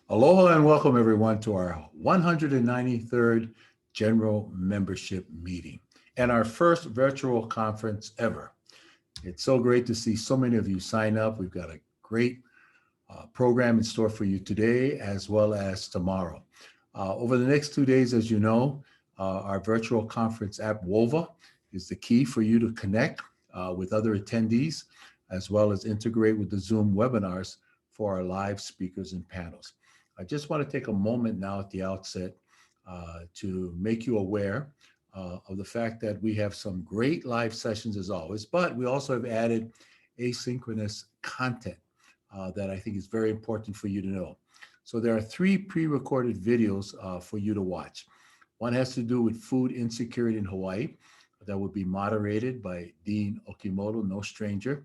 Aloha and welcome everyone to our 193rd General Membership Meeting and our first virtual conference ever. It's so great to see so many of you sign up. We've got a great program in store for you today as well as tomorrow. Over the next 2 days, as you know, our virtual conference app, WOVA, is the key for you to connect with other attendees as well as integrate with the Zoom webinars for our live speakers and panels. I just want to take a moment now at the outset to make you aware of the fact that we have some great live sessions as always, but we also have added asynchronous content that I think is very important for you to know. So there are three pre-recorded videos for you to watch. One has to do with food insecurity in Hawaii that will be moderated by Dean Okimoto, no stranger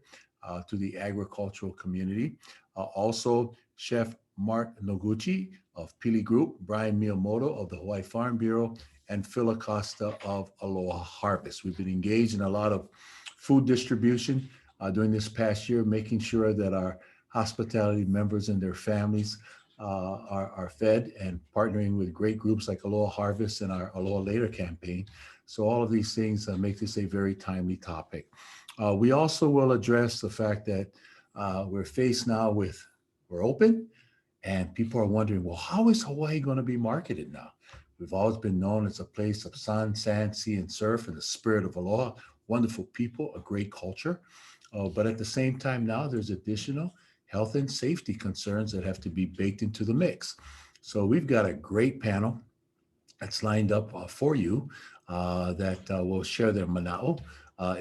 to the agricultural community. Also, Chef Mark Noguchi of Pili Group, Brian Miyamoto of the Hawaii Farm Bureau, and Phil Acosta of Aloha Harvest. We've been engaged in a lot of food distribution during this past year, making sure that our hospitality members and their families are fed, and partnering with great groups like Aloha Harvest and our Aloha Later campaign. So all of these things make this a very timely topic. We also will address the fact that we're faced now with, we're open, and people are wondering, well, how is Hawaii going to be marketed now? We've always been known as a place of sun, sand, sea, and surf, and the spirit of aloha, wonderful people, a great culture. But at the same time now, there's additional health and safety concerns that have to be baked into the mix. So we've got a great panel that's lined up for you that will share their mana'o.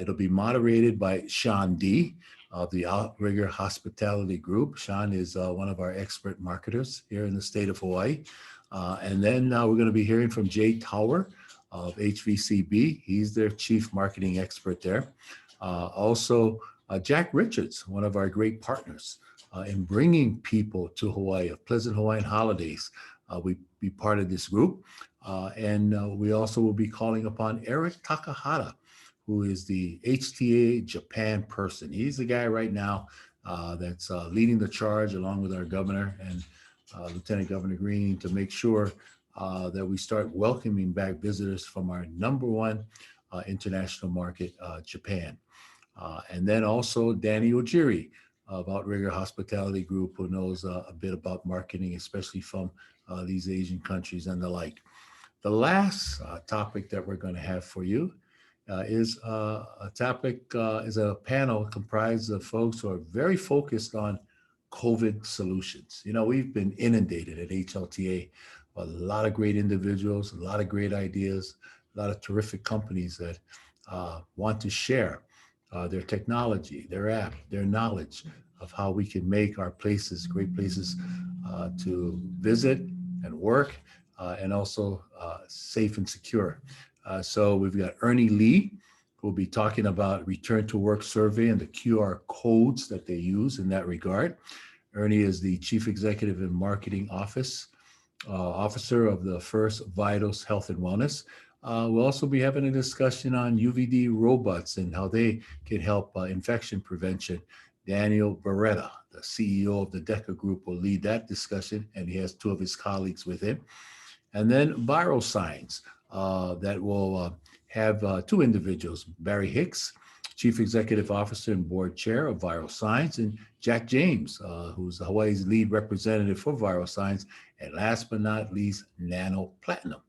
It'll be moderated by Sean D. of the Outrigger Hospitality Group. Sean is one of our expert marketers here in the state of Hawaii. And then we're going to be hearing from Jay Tower of HVCB. He's their chief marketing expert there. Also, Jack Richards, one of our great partners in bringing people to Hawaii, of Pleasant Hawaiian Holidays. We be part of this group. And we also will be calling upon Eric Takahata, who is the HTA Japan person. He's the guy right now that's leading the charge along with our governor and Lieutenant Governor Green to make sure that we start welcoming back visitors from our number one international market, Japan. And then also Danny Ojiri of Outrigger Hospitality Group, who knows a bit about marketing, especially from these Asian countries and the like. The last topic that we're going to have for you is a panel comprised of folks who are very focused on COVID solutions. You know, we've been inundated at HLTA by a lot of great individuals, a lot of great ideas, a lot of terrific companies that want to share their technology, their app, their knowledge of how we can make our places great places to visit and work, and also safe and secure. So we've got Ernie Lee, who will be talking about return to work survey and the QR codes that they use in that regard. Ernie is the Chief Executive and Marketing Officer of the First Vitals Health and Wellness. We'll also be having a discussion on UVD robots and how they can help infection prevention. Daniel Beretta, the CEO of the DECA Group, will lead that discussion, and he has two of his colleagues with him. And then viral signs that will have two individuals, Barry Hicks, Chief Executive Officer and Board Chair of Viral Signs, and Jack James, who's Hawaii's lead representative for Viral Signs, and last but not least, Nano Platinum,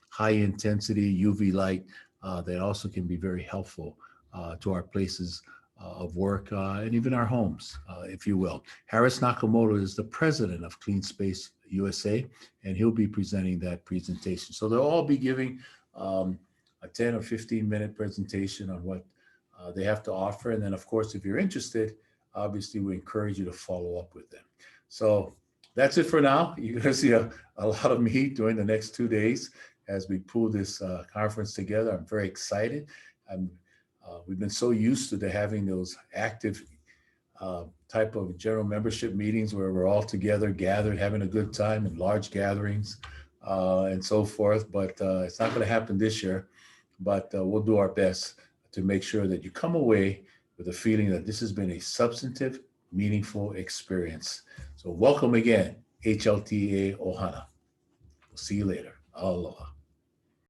high intensity UV light that also can be very helpful to our places of work and even our homes, if you will. Harris Nakamoto is the president of Clean Space USA, and he'll be presenting that presentation. So they'll all be giving a 10 or 15 minute presentation on what they have to offer. And then, of course, if you're interested, obviously we encourage you to follow up with them. So that's it for now. You're going to see a lot of me during the next 2 days as we pull this conference together. I'm very excited. We've been so used to having those active type of general membership meetings where we're all together, gathered, having a good time in large gatherings and so forth. But it's not going to happen this year. But we'll do our best to make sure that you come away with a feeling that this has been a substantive, meaningful experience. So welcome again HLTA Ohana. We'll see you later. Aloha.